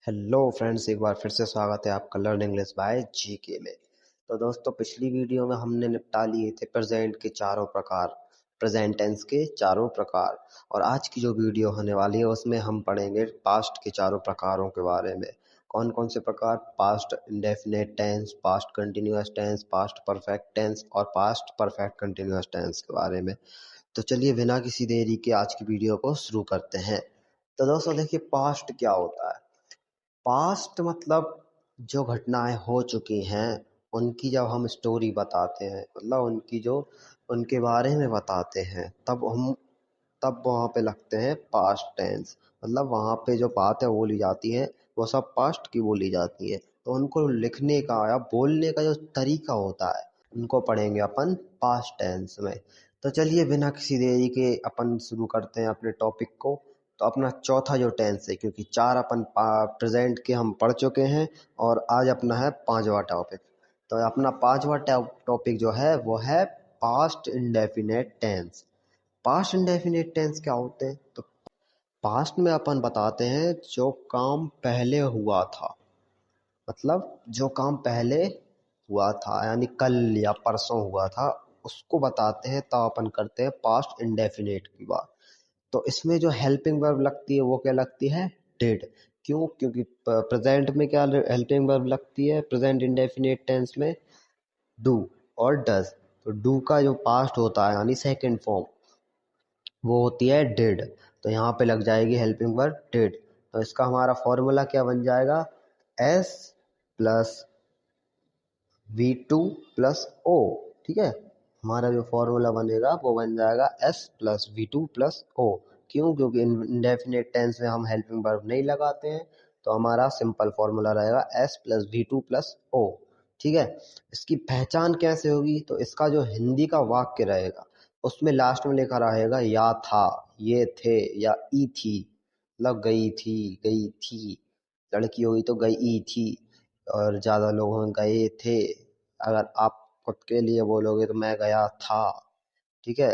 Hello friends, एक बार फिर से स्वागत है आपका लर्न इंग्लिश बाय जीके में। तो दोस्तों, पिछली वीडियो में हमने निपटा लिए थे प्रेजेंट के चारों प्रकार, प्रेजेंट टेंस के चारों प्रकार। और आज की जो वीडियो होने वाली है उसमें हम पढ़ेंगे पास्ट के चारों प्रकारों के बारे में। कौन कौन से प्रकार? Past indefinite tense, past continuous tense, past perfect tense और पास्ट परफेक्ट कंटिन्यूअस टेंस के बारे में। तो चलिए बिना किसी देरी के आज की वीडियो को शुरू करते हैं। तो दोस्तों देखिए, पास्ट क्या होता है? पास्ट मतलब जो घटनाएं हो चुकी हैं उनकी जब हम स्टोरी बताते हैं, मतलब उनके बारे में बताते हैं, तब वहाँ पे लगते हैं पास्ट टेंस। मतलब वहाँ पे जो बातें बोली जाती हैं वो सब पास्ट की बोली जाती हैं। तो उनको लिखने का या बोलने का जो तरीका होता है उनको पढ़ेंगे अपन पास्ट टेंस में। तो चलिए बिना किसी देरी के अपन शुरू करते हैं अपने टॉपिक को। तो अपना चौथा जो टेंस है, क्योंकि चार अपन प्रेजेंट के हम पढ़ चुके हैं और आज अपना है पांचवा टॉपिक। तो अपना पांचवा टॉपिक जो है वो है past indefinite tense. Past indefinite tense क्या होते हैं? तो पास्ट में अपन बताते हैं जो काम पहले हुआ था, मतलब जो काम पहले हुआ था यानी कल या परसों हुआ था उसको बताते हैं, तब अपन करते हैं पास्ट इंडेफिनिट की बात। तो इसमें जो हेल्पिंग वर्ब लगती है वो क्या लगती है? डिड। क्यों? क्योंकि प्रेजेंट में क्या हेल्पिंग वर्ब लगती है प्रेजेंट इंडेफिनिट टेंस में? डू और डज। तो डू का जो पास्ट होता है यानी सेकंड फॉर्म वो होती है डिड। तो यहाँ पे लग जाएगी हेल्पिंग वर्ब डिड। तो इसका हमारा फॉर्मूला क्या बन जाएगा? S plus V2 plus O. ठीक है, हमारा जो फॉर्मूला बनेगा वो बन जाएगा S प्लस V2 प्लस ओ। क्यों? क्योंकि इंडेफिनिट टेंस में हम हेल्पिंग वर्ब नहीं लगाते हैं, तो हमारा सिंपल फॉर्मूला रहेगा S plus V2 plus O. ठीक है, इसकी पहचान कैसे होगी? तो इसका जो हिंदी का वाक्य रहेगा उसमें लास्ट में लिखा रहेगा या था, ये थे या ई थी। मतलब गई थी, लड़की होगी तो गई थी, और ज़्यादा लोग हों गए थे। अगर आप खुद के लिए बोलोगे तो मैं गया था। ठीक है,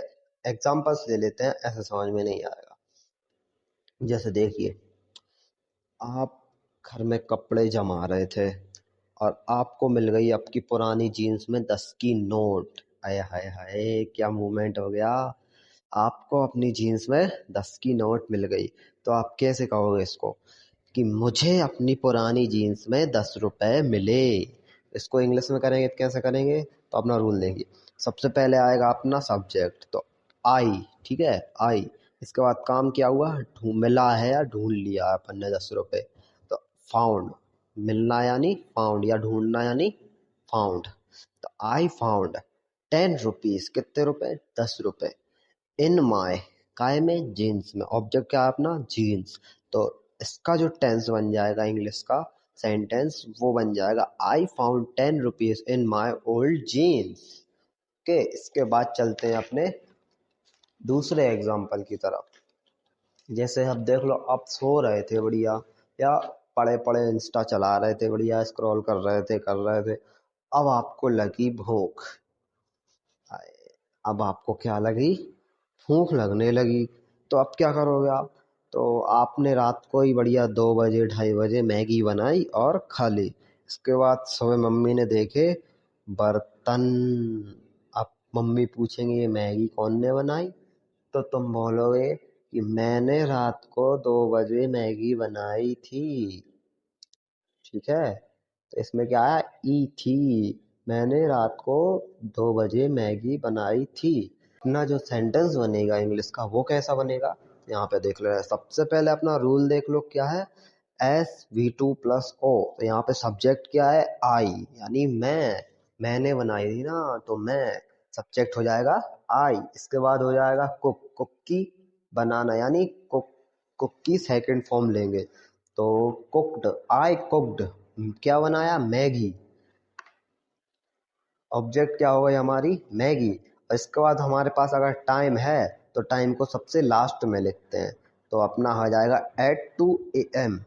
एग्जाम्पल्स ले लेते हैं, ऐसे समझ में नहीं आएगा। जैसे देखिए, आप घर में कपड़े जमा रहे थे और आपको मिल गई आपकी पुरानी जीन्स में 10 की नोट। आय हाय हाय, क्या मूवमेंट हो गया! आपको अपनी जीन्स में 10 की नोट मिल गई, तो आप कैसे कहोगे इसको कि मुझे अपनी पुरानी जीन्स में 10 रुपए मिले? इसको इंग्लिश में करेंगे तो कैसे करेंगे? तो अपना रूल देंगे। सबसे पहले आएगा अपना सब्जेक्ट, तो आई। ठीक है, आई। इसके बाद काम क्या हुआ? मिला है या ढूंढ लिया अपन ने 10 रुपए, तो फाउंड। मिलना यानी फाउंड, या ढूंढना यानी फाउंड। तो आई फाउंड 10 रुपीज। कितने रुपए? 10 रुपए। इन माय, काय में? जीन्स में। ऑब्जेक्ट क्या है अपना? जीन्स। तो इसका जो टेंस बन जाएगा इंग्लिश का सेंटेंस वो बन जाएगा I found 10 rupees in my old jeans. के इसके बाद चलते हैं अपने दूसरे एग्जाम्पल की तरफ। जैसे अब देख लो, आप सो रहे थे बढ़िया, या पड़े पड़े इंस्टा चला रहे थे बढ़िया, स्क्रॉल कर रहे थे। अब आपको लगी भूख। अब आपको क्या लगी? भूख लगने लगी। तो अब क्या करोगे आप? तो आपने रात को ही बढ़िया 2 बजे 2:30 बजे मैगी बनाई और खा ली। इसके बाद सुबह मम्मी ने देखे बर्तन। अब मम्मी पूछेंगे ये मैगी कौन ने बनाई? तो तुम बोलोगे कि मैंने रात को 2 बजे मैगी बनाई थी। ठीक है, तो इसमें क्या है? ई थी। मैंने रात को 2 बजे मैगी बनाई थी। अपना जो सेंटेंस बनेगा इंग्लिश का वो कैसा बनेगा? यहाँ पे देख लो, सबसे पहले अपना रूल देख लो क्या है? SV2 plus O. तो यहाँ पे सब्जेक्ट क्या है? आई, यानी मैंने बनाई थी ना, तो मैं। सब्जेक्ट हो जाएगा आई। इसके बाद हो जाएगा कुकी, बनाना यानी कुक की सेकेंड फॉर्म लेंगे, तो कुक्ड, आई कुक्ड। क्या बनाया? मैगी। ऑब्जेक्ट क्या हो गई हमारी? मैगी। और इसके बाद हमारे पास अगर टाइम है तो टाइम को सबसे लास्ट में लिखते हैं, तो अपना हो जाएगा एट 2 AM।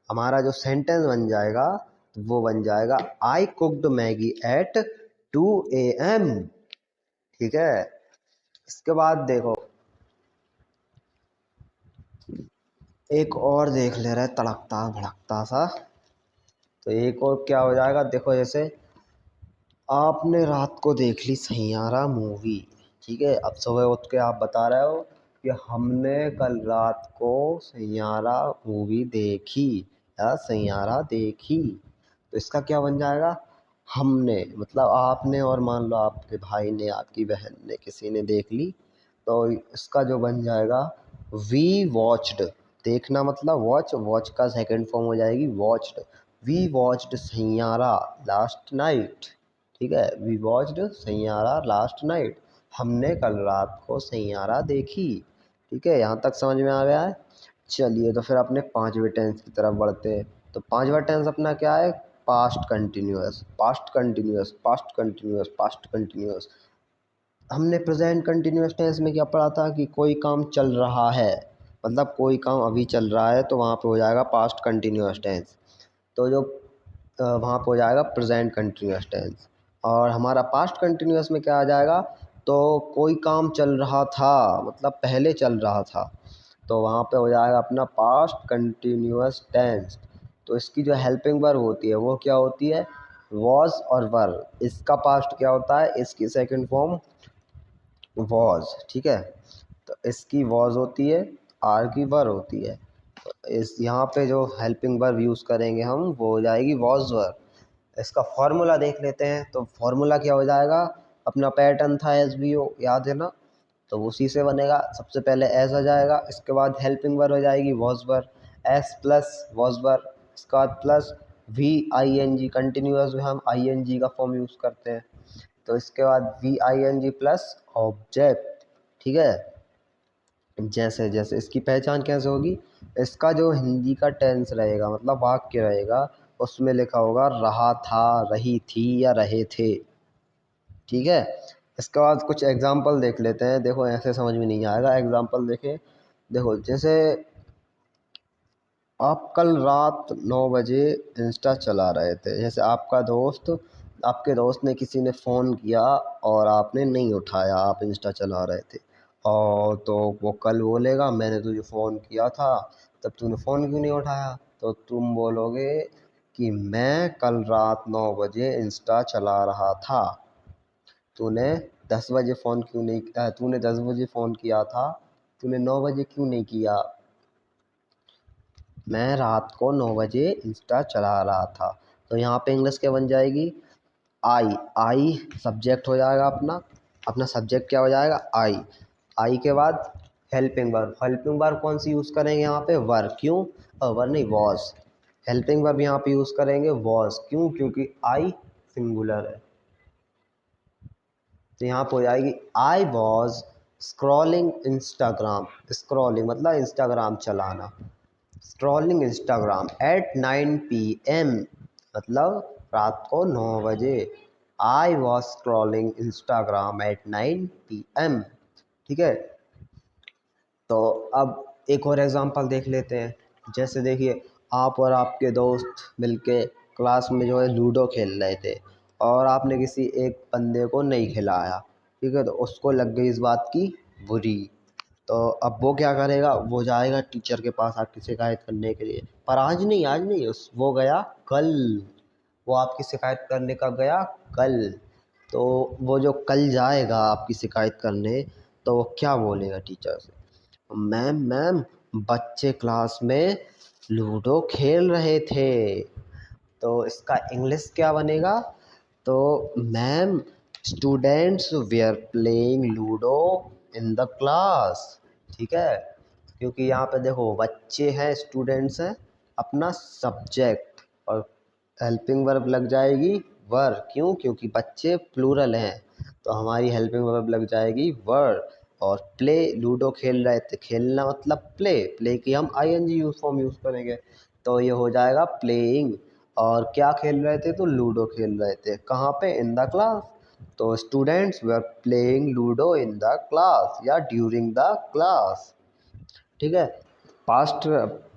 हमारा जो सेंटेंस बन जाएगा वो बन जाएगा आई कुक्ड मैगी एट 2 AM। ठीक है, इसके बाद देखो, एक और देख ले रहे तड़कता भड़कता सा। तो एक और क्या हो जाएगा, देखो जैसे आपने रात को देख ली सैयारा मूवी, ठीक है। अब सुबह उठ के आप बता रहे हो कि हमने कल रात को सैयारा मूवी देखी या सैयारा देखी। तो इसका क्या बन जाएगा, हमने मतलब आपने, और मान लो आपके भाई ने, आपकी बहन ने, किसी ने देख ली। तो इसका जो बन जाएगा, वी वॉच्ड। देखना मतलब वॉच, वॉच का सेकंड फॉर्म हो जाएगी watched. We watched Saiyaara last night, ठीक है। We watched Saiyaara last night, हमने कल रात को सैयारा देखी, ठीक है। यहाँ तक समझ में आ गया है। चलिए तो फिर अपने पांचवें टेंस की तरफ बढ़ते हैं। तो पांचवा टेंस अपना क्या है, past continuous. Past continuous, past continuous, past continuous. हमने प्रेजेंट कंटिन्यूअस टेंस में क्या पढ़ा था कि कोई काम चल रहा है, मतलब कोई काम अभी चल रहा है, तो वहाँ पे हो जाएगा पास्ट कंटिन्यूअस टेंस। तो जो वहाँ पे हो जाएगा प्रेजेंट कंटिन्यूअस टेंस। और हमारा पास्ट कंटिन्यूअस में क्या आ जाएगा, तो कोई काम चल रहा था मतलब पहले चल रहा था, तो वहाँ पे हो जाएगा अपना पास्ट कंटिन्यूअस टेंस। तो इसकी जो हेल्पिंग वर्ब होती है वो क्या होती है, वॉज और वर। इसका पास्ट क्या होता है, इसकी सेकंड फॉर्म वॉज, ठीक है। तो इसकी वॉज होती है, आर की वर होती है। तो इस यहाँ पे जो हेल्पिंग वर्ब यूज़ करेंगे हम, वो हो जाएगी वॉज वर। इसका फॉर्मूला देख लेते हैं। तो फॉर्मूला क्या हो जाएगा, अपना पैटर्न था एस बी ओ, याद है ना। तो उसी से बनेगा, सबसे पहले एस आ जाएगा, इसके बाद हेल्पिंग वर्ब हो जाएगी was were, S plus was were, इसके बाद plus V I N G, continuous में हम आई एन जी का फॉर्म यूज़ करते हैं। तो इसके बाद V I N G plus object, ठीक है। जैसे जैसे इसकी पहचान कैसे होगी, इसका जो हिंदी का टेंस रहेगा मतलब वाक्य रहेगा, उसमें लिखा होगा रहा था, रही थी या रहे थे, ठीक है। इसके बाद कुछ एग्जाम्पल देख लेते हैं। देखो ऐसे समझ में नहीं आएगा, एग्जाम्पल देखें। देखो जैसे आप कल रात 9 बजे इंस्टा चला रहे थे, जैसे आपके दोस्त ने किसी ने फ़ोन किया और आपने नहीं उठाया, आप इंस्टा चला रहे थे। और तो वो कल बोलेगा मैंने तुझे फ़ोन किया था, तब तूने फ़ोन क्यों नहीं उठाया। तो तुम बोलोगे कि मैं कल रात 9 बजे इंस्टा चला रहा था। तूने 10 बजे फ़ोन क्यों नहीं तूने 10 बजे फ़ोन किया था, तूने 9 बजे क्यों नहीं किया। मैं रात को 9 बजे इंस्टा चला रहा था। तो यहाँ पे इंग्लिश क्या बन जाएगी, आई। आई सब्जेक्ट हो जाएगा अपना, अपना सब्जेक्ट क्या हो जाएगा, आई। आई के बाद हेल्पिंग वर्ब, हेल्पिंग वर्ब कौन सी यूज़ करेंगे यहाँ पे, वर। क्यों, वर नहीं वॉज। हेल्पिंग वर्ब यहाँ पे यूज़ करेंगे वॉज, क्यों, क्योंकि आई सिंगुलर है। तो यहाँ पे हो जाएगी I was scrolling Instagram. Scrolling मतलब इंस्टाग्राम चलाना, स्क्रॉलिंग इंस्टाग्राम एट 9 PM, मतलब रात को 9 बजे। I was scrolling Instagram at 9 PM, ठीक है। तो अब एक और एग्जांपल देख लेते हैं। जैसे देखिए, आप और आपके दोस्त मिलके क्लास में जो है लूडो खेल रहे थे, और आपने किसी एक बंदे को नहीं खिलाया, ठीक है। तो उसको लग गई इस बात की बुरी। तो अब वो क्या करेगा, वो जाएगा टीचर के पास आपकी शिकायत करने के लिए। पर आज नहीं वो गया कल। वो आपकी शिकायत करने कब गया, कल। तो वो जो कल जाएगा आपकी शिकायत करने, तो वो क्या बोलेगा टीचर से, मैम मैम बच्चे क्लास में लूडो खेल रहे थे। तो इसका इंग्लिश क्या बनेगा, तो ma'am students were playing ludo in the class, ठीक है। क्योंकि यहाँ पे देखो बच्चे हैं, स्टूडेंट्स हैं, अपना सब्जेक्ट, और हेल्पिंग वर्ब लग जाएगी वर। क्यों, क्योंकि बच्चे प्लूरल हैं, तो हमारी हेल्पिंग वर्ब लग जाएगी वर। और प्ले, लूडो खेल रहे थे, खेलना मतलब प्ले, प्ले की हम ING फॉर्म यूज़ करेंगे। तो ये हो जाएगा प्लेइंग। और क्या खेल रहे थे, तो लूडो खेल रहे थे, कहाँ पे, इन द क्लास। तो students were playing ludo in the class या ड्यूरिंग द क्लास, ठीक है। पास्ट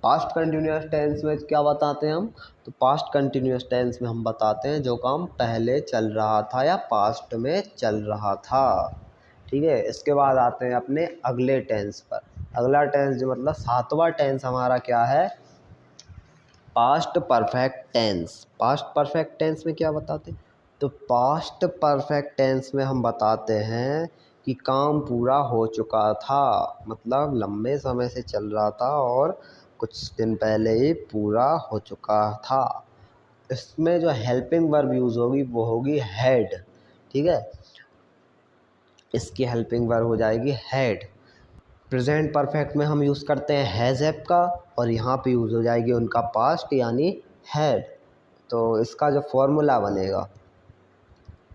पास्ट कंटिन्यूअस टेंस में क्या बताते हैं हम, तो पास्ट कंटिन्यूअस टेंस में हम बताते हैं जो काम पहले चल रहा था या पास्ट में चल रहा था, ठीक है। इसके बाद आते हैं अपने अगले टेंस पर। अगला टेंस जो मतलब सातवां टेंस हमारा क्या है, past perfect tense. Past perfect tense में क्या बताते हैं, तो पास्ट परफेक्ट टेंस में हम बताते हैं कि काम पूरा हो चुका था, मतलब लंबे समय से चल रहा था और कुछ दिन पहले ही पूरा हो चुका था। इसमें जो हेल्पिंग वर्ब यूज़ होगी वो होगी हैड, ठीक है, इसकी हेल्पिंग वर्ब हो जाएगी हैड। प्रेजेंट परफेक्ट में हम यूज़ करते हैं हैज़ हैव का, और यहाँ पे यूज़ हो जाएगी उनका पास्ट यानी हैड। तो इसका जो फॉर्मूला बनेगा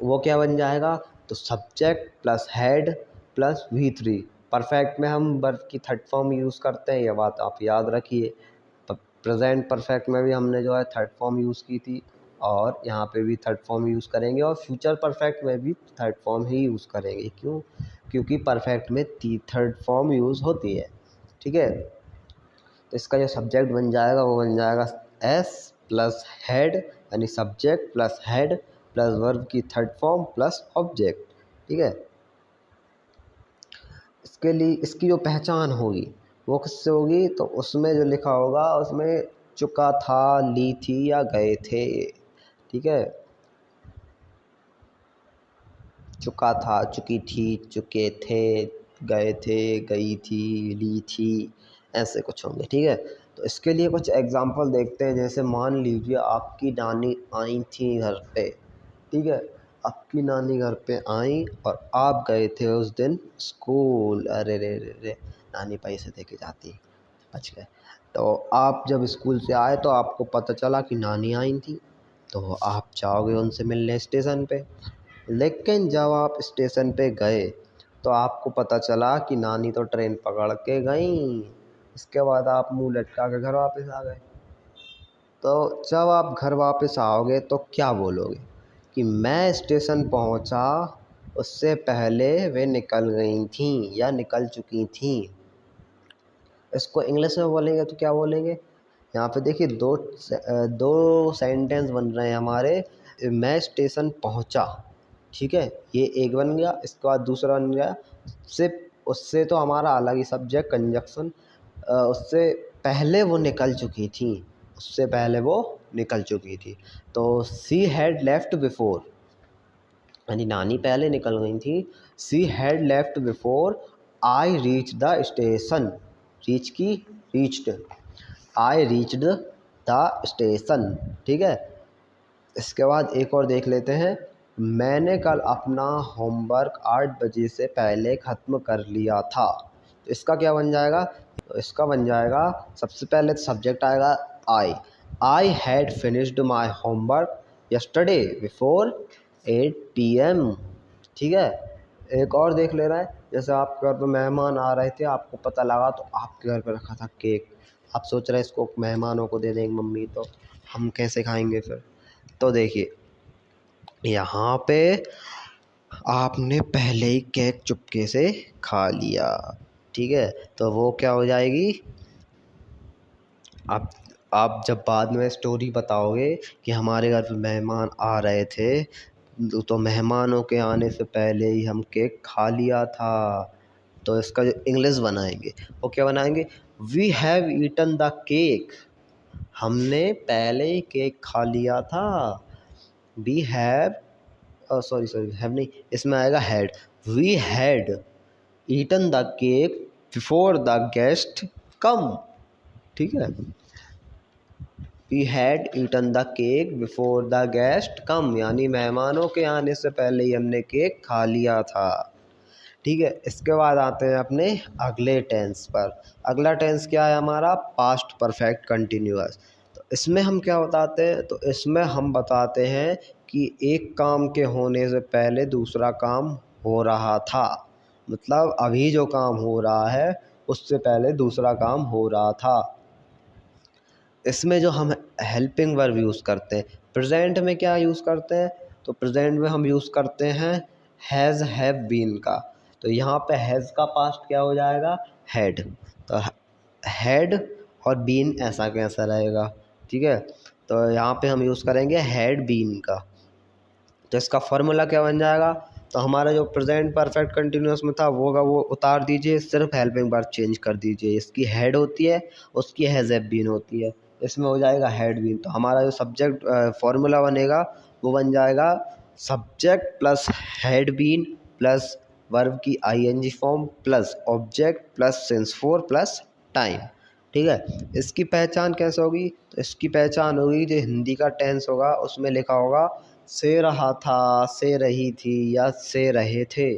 वो क्या बन जाएगा, तो subject plus had plus V3। Perfect में हम वर्ब की थर्ड फॉर्म यूज़ करते हैं, ये बात आप याद रखिए। प्रेजेंट परफेक्ट में भी हमने जो है थर्ड फॉर्म यूज़ की थी, और यहाँ पे भी थर्ड फॉर्म यूज़ करेंगे, और फ्यूचर परफेक्ट में भी थर्ड फॉर्म ही यूज़ करेंगे। क्यों, क्योंकि परफेक्ट में थर्ड फॉर्म यूज़ होती है, ठीक है। तो इसका जो सब्जेक्ट बन जाएगा वो बन जाएगा एस प्लस हेड, यानी subject plus head plus verb की थर्ड फॉर्म प्लस ऑब्जेक्ट, ठीक है। इसके लिए इसकी जो पहचान होगी वो किससे होगी, तो उसमें जो लिखा होगा उसमें चुका था, ली थी या गए थे, ठीक है। चुका था, चुकी थी, चुके थे, गए थे, गई थी, ली थी, ऐसे कुछ होंगे, ठीक है। तो इसके लिए कुछ एग्जांपल देखते हैं। जैसे मान लीजिए आपकी नानी आई थी घर पे, ठीक है, आपकी नानी घर पे आई और आप गए थे उस दिन स्कूल। अरे रे रे रे, नानी पैसे दे के जाती, बच गए। तो आप जब स्कूल से आए तो आपको पता चला कि नानी आई थी, तो आप जाओगे उनसे मिलने स्टेशन पे। लेकिन जब आप स्टेशन पे गए तो आपको पता चला कि नानी तो ट्रेन पकड़ के गई। इसके बाद आप मुंह लटका के घर वापस आ गए। तो जब आप घर वापस आओगे तो क्या बोलोगे कि मैं स्टेशन पहुंचा, उससे पहले वे निकल गई थीं या निकल चुकी थीं। इसको इंग्लिश में बोलेंगे तो क्या बोलेंगे, यहाँ पे देखिए दो सेंटेंस बन रहे हैं हमारे। मैं स्टेशन पहुंचा, ठीक है, ये एक बन गया। इसके बाद दूसरा बन गया सिर्फ, उससे तो हमारा अलग ही सब्जेक्ट कंजक्शन, उससे पहले वो निकल चुकी थी, उससे पहले वो निकल चुकी थी। तो सी हैड लेफ्ट बिफोर, यानी नानी पहले निकल गई थी। She had left before I reach the station, reach की reached, I reached the station, ठीक है। इसके बाद एक और देख लेते हैं। मैंने कल अपना होमवर्क 8 बजे से पहले ख़त्म कर लिया था। तो इसका क्या बन जाएगा, तो इसका बन जाएगा सबसे पहले सब्जेक्ट आएगा I had finished my homework yesterday before 8 PM, ठीक है। एक और देख ले रहा है। जैसे आपके घर पे मेहमान आ रहे थे, आपको पता लगा तो आपके घर पे रखा था केक, आप सोच रहे हैं इसको मेहमानों को दे देंगे मम्मी, तो हम कैसे खाएंगे फिर। तो देखिए यहाँ पे आपने पहले ही केक चुपके से खा लिया, ठीक है। तो वो क्या हो जाएगी, आप जब बाद में स्टोरी बताओगे कि हमारे घर पे मेहमान आ रहे थे, तो मेहमानों के आने से पहले ही हम केक खा लिया था। तो इसका जो इंग्लिश बनाएंगे वो क्या बनाएंगे, we have eaten the cake, हमने पहले ही केक खा लिया था। वी हैव, सॉरी हैव नहीं, इसमें आएगा had. We had eaten the cake before the guest come, ठीक है। We had eaten the cake before the guest come, यानी मेहमानों के आने से पहले ही हमने केक खा लिया था, ठीक है। इसके बाद आते हैं अपने अगले टेंस पर। अगला टेंस क्या है हमारा, पास्ट परफेक्ट कंटिन्यूअस। तो इसमें हम क्या बताते हैं, तो इसमें हम बताते हैं कि एक काम के होने से पहले दूसरा काम हो रहा था, मतलब अभी जो काम हो रहा है उससे पहले दूसरा काम हो रहा था। इसमें जो हम हेल्पिंग वर्ब यूज़ करते हैं, प्रेजेंट में क्या यूज़ करते हैं, तो प्रेजेंट में हम यूज़ करते हैं हैज़ हैव बीन का। तो यहाँ पे हैज़ का पास्ट क्या हो जाएगा, हैड। तो हैड और बीन ऐसा कैसा रहेगा, ठीक है। तो यहाँ पे हम यूज़ करेंगे हैड बीन का। तो इसका फॉर्मूला क्या बन जाएगा, तो हमारा जो प्रेजेंट परफेक्ट कंटिन्यूअस में था वो उतार दीजिए, सिर्फ हेल्पिंग वर्ब चेंज कर दीजिए। इसकी हेड होती है, उसकी हैज़ हैव बीन होती है, इसमें हो जाएगा हैड बीन। तो हमारा जो सब्जेक्ट फॉर्मूला बनेगा वो बन जाएगा subject plus had been plus verb की ING form plus object plus since for plus time. ठीक है, इसकी पहचान कैसे होगी? तो इसकी पहचान होगी जो हिंदी का टेंस होगा उसमें लिखा होगा से रहा था, से रही थी या से रहे थे।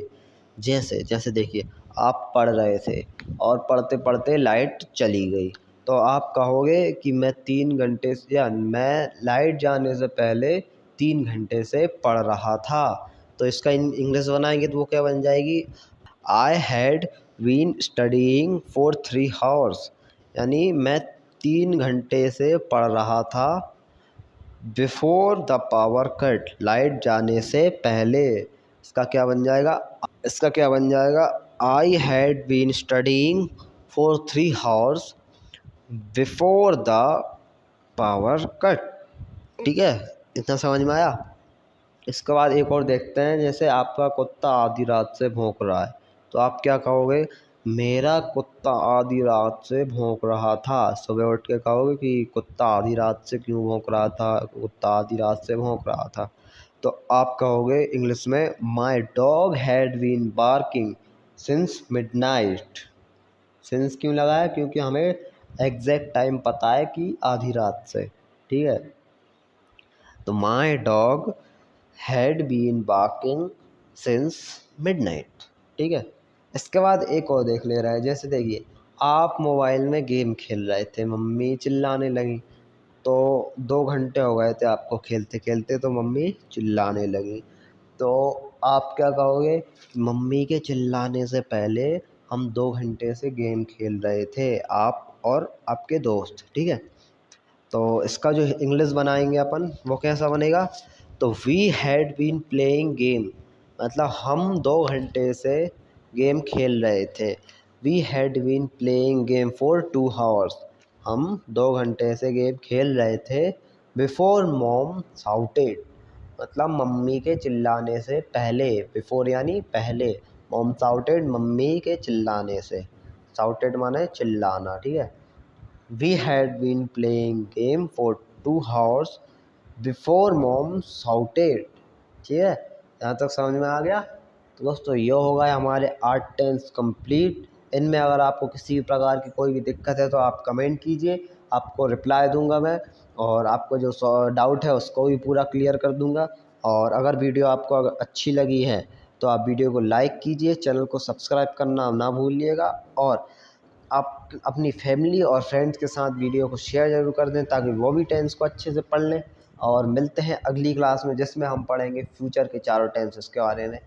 जैसे जैसे देखिए, आप पढ़ रहे थे और पढ़ते पढ़ते लाइट चली गई, तो आप कहोगे कि मैं 3 घंटे से या मैं लाइट जाने से पहले 3 घंटे से पढ़ रहा था। तो इसका इंग्लिश बनाएंगे तो वो क्या बन जाएगी? I had been studying for 3 hours, यानी मैं 3 घंटे से पढ़ रहा था बिफोर द पावर कट, लाइट जाने से पहले। इसका क्या बन जाएगा? इसका क्या बन जाएगा? I had been studying for 3 hours before the power cut. ठीक है, इतना समझ में आया? इसके बाद एक और देखते हैं, जैसे आपका कुत्ता आधी रात से भौंक रहा है, तो आप क्या कहोगे? मेरा कुत्ता आधी रात से भौंक रहा था। सुबह उठ के कहोगे कि कुत्ता आधी रात से क्यों भौंक रहा था, कुत्ता आधी रात से भौंक रहा था। तो आप कहोगे इंग्लिश में my dog had been barking since midnight. Since क्यों लगाया? क्योंकि हमें एग्जैक्ट टाइम पता है कि आधी रात से। ठीक है, तो my dog had been barking since midnight. ठीक है, इसके बाद एक और देख ले रहा है, जैसे देखिए आप मोबाइल में गेम खेल रहे थे, मम्मी चिल्लाने लगी, तो 2 घंटे हो गए थे आपको खेलते खेलते, तो मम्मी चिल्लाने लगी। तो आप क्या कहोगे? मम्मी के चिल्लाने से पहले हम 2 घंटे से गेम खेल रहे थे, आप और आपके दोस्त। ठीक है, तो इसका जो इंग्लिश बनाएंगे अपन वो कैसा बनेगा? तो we had been playing game, मतलब हम 2 घंटे से गेम खेल रहे थे। We had been playing game for 2 hours, हम 2 घंटे से गेम खेल रहे थे। बिफोर मॉम शाउटेड, मतलब मम्मी के चिल्लाने से पहले। बिफोर यानी पहले, मॉम शाउटेड मम्मी के चिल्लाने से। शाउटेड माने चिल्लाना। ठीक है, We had been playing game for 2 hours before mom shouted। ठीक है, यहाँ तक समझ में आ गया? तो दोस्तों ये हो गए हमारे 8 टेंस कंप्लीट। इनमें अगर आपको किसी भी प्रकार की कोई भी दिक्कत है तो आप कमेंट कीजिए, आपको रिप्लाई दूंगा मैं, और आपको जो डाउट है उसको भी पूरा क्लियर कर दूंगा। और अगर वीडियो आपको अगर अच्छी लगी है तो आप वीडियो को लाइक कीजिए, चैनल को सब्सक्राइब करना ना भूलिएगा, और आप अपनी फैमिली और फ्रेंड्स के साथ वीडियो को शेयर ज़रूर कर दें ताकि वो भी टेंस को अच्छे से पढ़ लें। और मिलते हैं अगली क्लास में जिसमें हम पढ़ेंगे फ्यूचर के चारों टेंसेस के बारे में।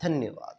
धन्यवाद।